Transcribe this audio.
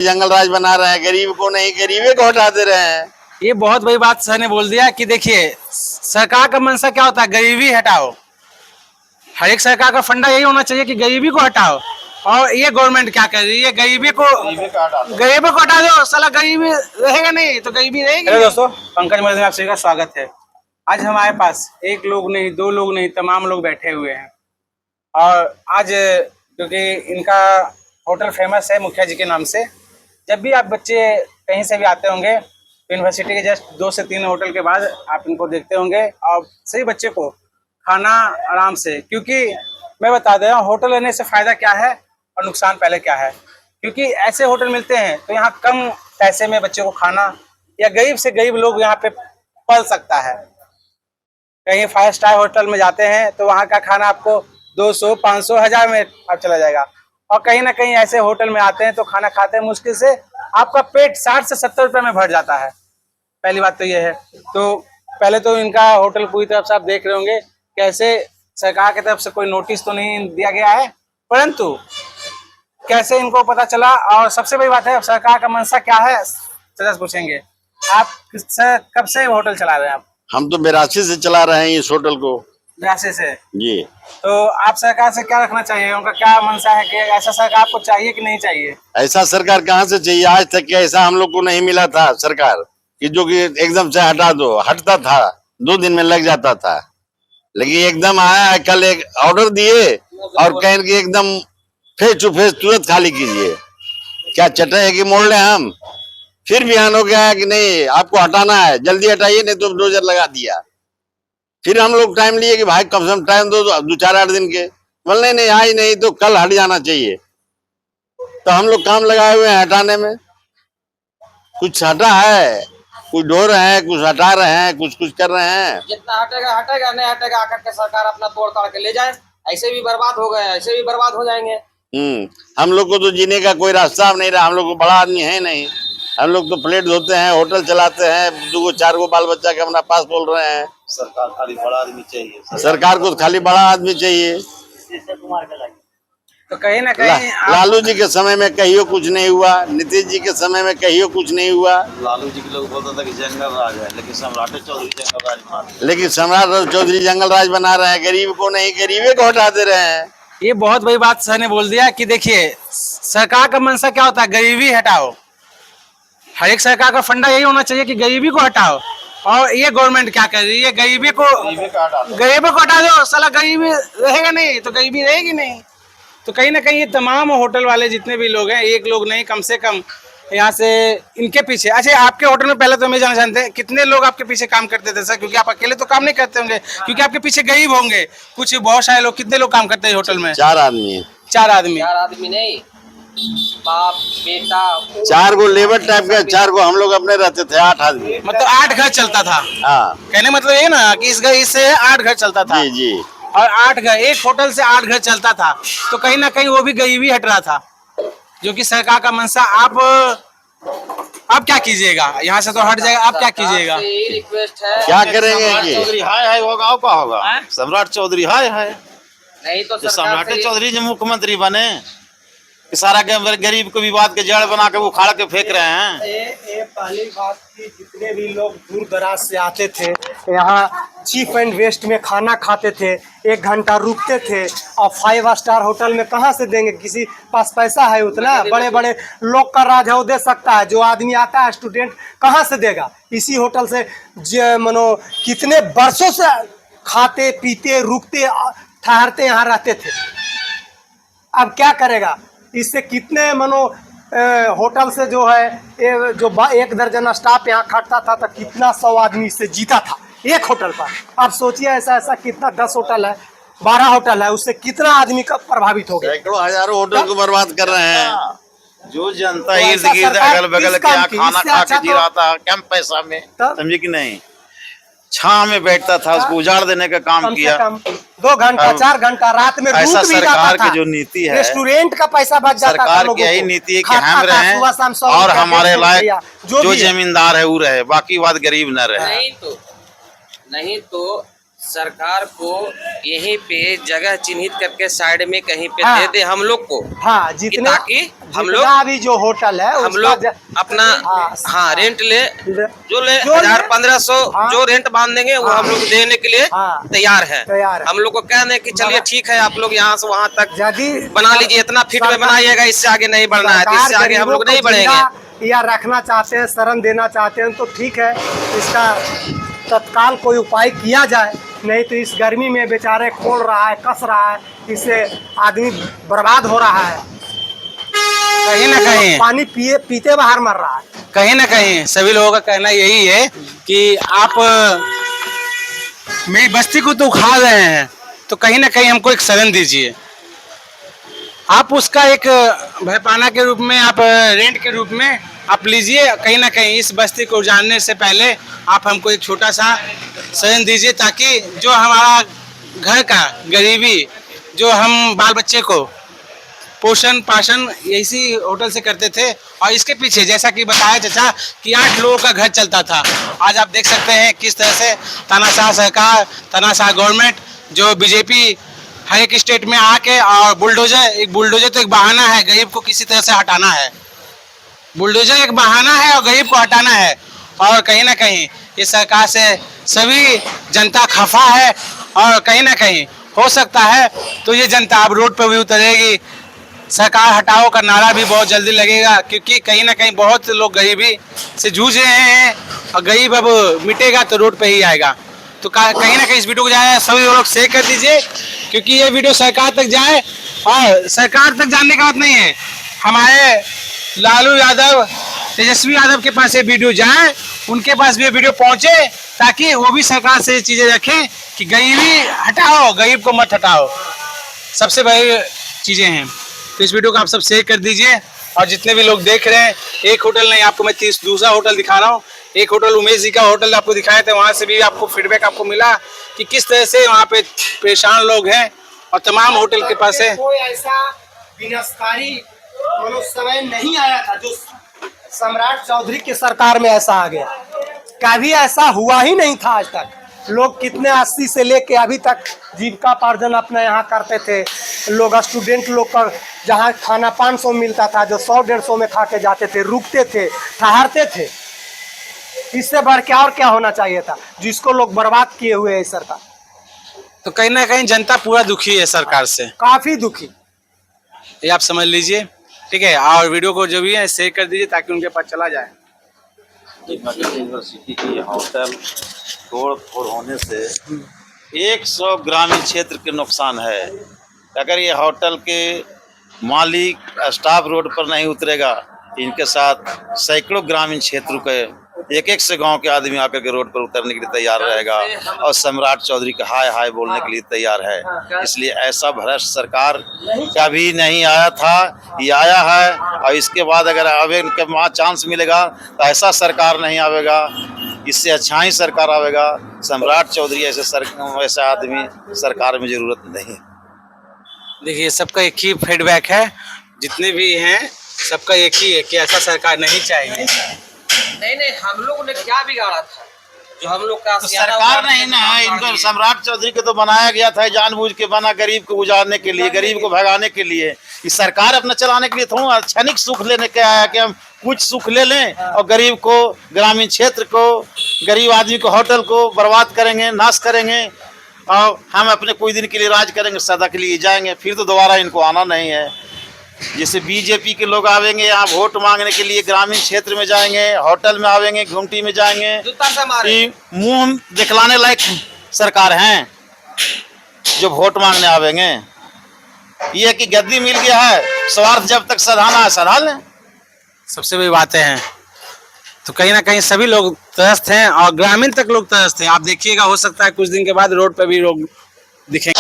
जंगल राज बना रहे हैं, गरीब को नहीं, गरीबी को हटा दे रहे हैं। ये बहुत बड़ी बात सर ने बोल दिया कि देखिए सरकार का मंशा क्या होता है, गरीबी हटाओ। हर एक सरकार का फंडा यही होना चाहिए कि गरीबी को हटाओ। और ये गवर्नमेंट क्या कर रही है, गरीबी को हटा दो, साला गरीबी रहेगा नहीं तो गरीबी रहेगी। हेलो दोस्तों, पंकज मर्द में आप सभी का स्वागत है। आज हमारे पास एक लोग नहीं, दो लोग नहीं, तमाम लोग बैठे हुए हैं। और आज क्योंकि इनका होटल फेमस है मुखिया जी के नाम से, जब भी आप बच्चे कहीं से भी आते होंगे तो यूनिवर्सिटी के जस्ट 2 से 3 होटल के बाद आप इनको देखते होंगे। और सही बच्चे को खाना आराम से, क्योंकि मैं बता दे रहा हूँ होटल लेने से फ़ायदा क्या है और नुकसान पहले क्या है। क्योंकि ऐसे होटल मिलते हैं तो यहाँ कम पैसे में बच्चे को खाना, या गरीब से गरीब लोग यहाँ पे पल सकता है। कहीं 5 स्टार होटल में जाते हैं तो वहाँ का खाना आपको 200, 500, 1000 में आप चला जाएगा। और कहीं ना कहीं ऐसे होटल में आते हैं तो खाना खाते हैं मुश्किल से आपका पेट 60 से 70 रुपये में भर जाता है। पहली बात तो ये है। तो पहले तो इनका होटल पूरी तरफ से आप देख रहे होंगे कैसे सरकार की तरफ से कोई नोटिस तो नहीं दिया गया है, परंतु कैसे इनको पता चला। और सबसे बड़ी बात है सरकार का मंशा क्या है, सर पूछेंगे। आप कब से होटल चला रहे हैं? आप? हम तो 82 से चला रहे हैं इस होटल को। 82 से जी। तो आप सरकार से क्या रखना चाहिए, उनका क्या मंशा है कि ऐसा सरकार आपको चाहिए कि नहीं चाहिए? ऐसा सरकार कहाँ से चाहिए? आज तक के ऐसा हम लोग को नहीं मिला था सरकार कि जो कि एकदम से हटा दो। हटता था 2 दिन में लग जाता था, लेकिन एकदम आया कल एक ऑर्डर दिए और कहें कि एकदम फेस टू फेस तुरंत खाली कीजिए। क्या चटे है कि मोड़ लें हम? फिर बिहान हो गया है कि नहीं आपको हटाना है, जल्दी हटाइए नहीं तो डोजर लगा दिया। फिर हम लोग टाइम लिए कि भाई कम से कम टाइम दो 2-4-8 दिन के। बोले नहीं आज नहीं तो कल हट जाना चाहिए। तो हम लोग काम लगाए हुए हैं हटाने में। कुछ हटा है, कुछ ढो रहे हैं, कुछ हटा रहे हैं, कुछ कर रहे हैं। जितना हटेगा हटेगा, नहीं हटेगा आकर के सरकार अपना तोड़ ताड़ के ले जाए। ऐसे भी बर्बाद हो गए, ऐसे भी बर्बाद हो जाएंगे। हम लोग को तो जीने का कोई रास्ता नहीं रहा। हम लोग को बड़ा आदमी है नहीं, हम लोग तो प्लेट धोते हैं, होटल चलाते हैं, 2-4 गो बाल बच्चा के अपना पास बोल रहे हैं। सरकार खाली बड़ा आदमी चाहिए, सरकार को खाली बड़ा आदमी चाहिए। तो कहीं ना कहीं लालू जी के समय में कहियो कुछ नहीं हुआ, नीतीश जी के समय में कहियो कुछ नहीं हुआ। लालू जी के लोग बोलता था कि जंगल राज है, लेकिन सम्राट चौधरी जंगल राज बना रहे हैं। लेकिन सम्राट चौधरी जंगल राज बना रहे हैं, गरीब को नहीं, गरीबी को हटा दे रहे हैं। ये बहुत बड़ी बात सर ने बोल दिया कि देखिए सरकार का मंशा क्या होता है, गरीबी हटाओ। हर एक सरकार का फंडा यही होना चाहिए कि गरीबी को हटाओ। और ये गवर्नमेंट क्या कर रही है, गरीबी को हटा दो, साला गरीबी रहेगा नहीं तो गरीबी रहेगी नहीं। तो कहीं ना कहीं ये तमाम होटल वाले जितने भी लोग हैं, एक लोग नहीं कम से कम यहाँ से इनके पीछे। अच्छा, आपके होटल में पहले तो हमें जानना चाहते हैं कितने लोग आपके पीछे काम करते थे सर, क्योंकि आप अकेले तो काम नहीं करते होंगे, क्योंकि आपके पीछे गरीब होंगे कुछ बहुत सारे लोग। कितने लोग काम करते हैं होटल में? 4 आदमी। 4 आदमी? 4 आदमी नहीं, बाप बेटा 4 गो लेबर टाइप के, 4 गो हम लोग अपने रहते थे, 8 आदमी। मतलब 8 घर चलता था। हाँ, कहने मतलब ये ना कि इस घर इससे 8 घर चलता था। जी जी। और 8 घर, एक होटल से 8 घर चलता था। तो कहीं ना कहीं वो भी गरीबी हट रहा था, जो कि सरकार का मंशा। आप क्या कीजिएगा, यहाँ से तो हट जाएगा, आप क्या कीजिएगा? रिक्वेस्ट है, क्या करेंगे कि चौधरी हाय वो गाँव का होगा। सम्राट चौधरी हाय नहीं तो सम्राट चौधरी जो मुख्यमंत्री बने, सारा गरीब को विवाद के जड़ बना के उखाड़ के फेंक रहे हैं। ये पहली बात की जितने भी लोग दूर दराज से आते थे यहाँ चीप एंड वेस्ट में खाना खाते थे, 1 घंटा रुकते थे। और 5 स्टार होटल में कहाँ से देंगे? किसी पास पैसा है उतना? बड़े बड़े लोग का राज है वो दे सकता है, जो आदमी आता है स्टूडेंट कहाँ से देगा? इसी होटल से मनो कितने वर्षों से खाते पीते रुकते ठहरते यहाँ रहते थे। अब क्या करेगा? इससे कितने होटल से जो है जो 1 दर्जन स्टाफ यहाँ खटता था तो कितना 100 आदमी इससे जीता था एक होटल पर। आप सोचिए ऐसा कितना 10 होटल है, 12 होटल है, उससे कितना आदमी का प्रभावित हो गया? सैकड़ों हजारों होटल को बर्बाद कर रहे हैं। जो जनता इर्द गिर्द अगल बगल के यहाँ खाना खा के जी रहा था कम पैसा में, समझे कि नहीं, छां में बैठता था, उसको उजाड़ देने का काम किया। 2 घंटा 4 घंटा रात में ऐसा सरकार की जो नीति है, रेस्टोरेंट का पैसा बच जाता था। सरकार की यही नीति है कि हम रहें और हमारे लायक जो जमींदार है वो रहे, बाकी बात गरीब न रहे। नहीं तो सरकार को यहीं पे जगह चिन्हित करके साइड में कहीं पे हाँ। दे दे हम लोग को, हाँ, कि जितने ताकि हम जितना लोग अभी जो होटल है हम उसका लोग अपना हाँ रेंट ले जो ले जो ले- 1000-1500 हाँ। जो रेंट बांध देंगे वो हम लोग देने के लिए हाँ। तैयार है। तैयार है। हम लोग को कह दें कि चलिए ठीक है आप लोग यहाँ से वहाँ तक यदि बना लीजिए, इतना फीट में सरकार- बनाइएगा, इससे आगे नहीं बढ़ना है, तो सरकार इससे आगे हम गरीबों लोग को नहीं बढ़ेंगे। जिंदा या रखना चाहते हैं, शरण देना चाहते हैं तो ठीक है, इसका तत्काल कोई उपाय किया जाए। नहीं तो इस गर्मी में बेचारे खोल रहा है, कस रहा है, इससे आदमी बर्बाद हो रहा है। कहीं ना कहीं पानी पीते बाहर मर रहा है। कहीं ना कहीं सभी लोगों का कहना यही है कि आप मेरी बस्ती को तो उखाड़ रहे हैं, तो कहीं ना कहीं हमको एक शरण दीजिए। आप उसका एक भयपाना के रूप में, आप रेंट के रूप में आप लीजिए। कहीं ना कहीं इस बस्ती को उजाड़ने से पहले आप हमको एक छोटा सा शरण दीजिए, ताकि जो हमारा घर का गरीबी, जो हम बाल बच्चे को पोषण पाषण इसी होटल से करते थे। और इसके पीछे जैसा कि बताया चाचा कि 8 लोगों का घर चलता था। आज आप देख सकते हैं किस तरह से तानाशाह सरकार, तानाशाह गवर्नमेंट, जो बीजेपी हर एक स्टेट में आके और बुलडोजर तो एक बहाना है, गरीब को किसी तरह से हटाना है। बुलडोजर एक बहाना है और गरीब को हटाना है। और कहीं ना कहीं इस सरकार से सभी जनता खफा है, और कहीं ना कहीं हो सकता है तो ये जनता अब रोड पर भी उतरेगी। सरकार हटाओ का नारा भी बहुत जल्दी लगेगा, क्योंकि कहीं ना कहीं बहुत लोग गरीबी से जूझ रहे हैं, और गरीब अब मिटेगा तो रोड पे ही आएगा। तो कहीं ना कहीं इस वीडियो को जाए सभी लोग शेयर कर दीजिए, क्योंकि ये वीडियो सरकार तक जाए। और सरकार तक जाने का बात नहीं है, हमारे लालू यादव, तेजस्वी यादव के पास ये वीडियो जाए, उनके पास भी ये वीडियो पहुंचे, ताकि वो भी सरकार से ये चीजें रखें कि गरीबी हटाओ, गरीब को मत हटाओ। सबसे बड़ी चीजें हैं। तो इस वीडियो को आप सब शेयर कर दीजिए। और जितने भी लोग देख रहे हैं, एक होटल नहीं, आपको मैं 30 दूसरा होटल दिखा रहा हूँ। एक होटल उमेश जी का होटल आपको दिखाए थे, वहाँ से भी आपको फीडबैक आपको मिला कि किस तरह से वहाँ पे परेशान लोग हैं, और तमाम होटल के पास है। कोई ऐसा विनाशकारी समय नहीं आया था जो सम्राट चौधरी की सरकार में ऐसा आ गया। कभी ऐसा हुआ ही नहीं था आज तक। लोग कितने 80 से लेके अभी तक जीविकापार्जन अपना यहाँ करते थे। लोग स्टूडेंट लोग का जहाँ खाना 500 मिलता था, जो 100-150 में खा के जाते थे, रुकते थे, ठहरते थे। इससे बढ़ के और क्या होना चाहिए था, जिसको लोग बर्बाद किए हुए हैं सरकार। तो कहीं ना कहीं जनता पूरा दुखी है सरकार से, काफी दुखी। ये आप समझ लीजिए, ठीक है। और वीडियो को जो भी है शेयर कर दीजिए, ताकि उनके पास चला जाए। यूनिवर्सिटी की होटल तोड़ फोड़ होने से 100 ग्रामीण क्षेत्र के नुकसान है। अगर ये होटल के मालिक स्टाफ रोड पर नहीं उतरेगा, इनके साथ सैकड़ों ग्रामीण क्षेत्र के एक से गांव के आदमी आकर के रोड पर उतरने के लिए तैयार रहेगा, और सम्राट चौधरी का हाय हाय बोलने के लिए तैयार है। इसलिए ऐसा भ्रष्ट सरकार कभी नहीं आया था, ये आया है। और इसके बाद अगर आवे के वहाँ चांस मिलेगा तो ऐसा सरकार नहीं आवेगा, इससे अच्छा ही सरकार आवेगा। सम्राट चौधरी ऐसे आदमी सरकार में जरूरत नहीं। देखिए, सबका एक ही फीडबैक है, जितने भी हैं सबका एक ही है कि ऐसा सरकार नहीं चाहिए। नहीं, हम लोग ने क्या बिगाड़ा था जो हम लोग का तो सरकार नहीं ना है, इनको सम्राट चौधरी को तो बनाया गया था जानबूझ के, बना गरीब को गुजारने के लिए, गरीब को भगाने के लिए। इस सरकार अपना चलाने के लिए थोड़ा क्षणिक सुख लेने के आया कि हम कुछ सुख ले लें, और गरीब को, ग्रामीण क्षेत्र को, गरीब आदमी को, होटल को बर्बाद करेंगे, नाश करेंगे, और हम अपने कुछ दिन के लिए राज करेंगे, सदा के लिए जाएंगे, फिर तो दोबारा इनको आना नहीं है। जैसे बीजेपी के लोग आवेंगे यहाँ वोट मांगने के लिए, ग्रामीण क्षेत्र में जाएंगे, होटल में आवेंगे, घूमटी में जाएंगे, कि मुंह दिखलाने लायक सरकार हैं जो वोट मांगने आवेंगे। ये कि गद्दी मिल गया है, स्वार्थ जब तक सधाना है सधा लें। सबसे बड़ी बातें हैं। तो कहीं ना कहीं सभी लोग त्रस्त हैं, और ग्रामीण तक लोग त्रस्त हैं। आप देखिएगा, हो सकता है कुछ दिन के बाद रोड पर भी लोग दिखेंगे।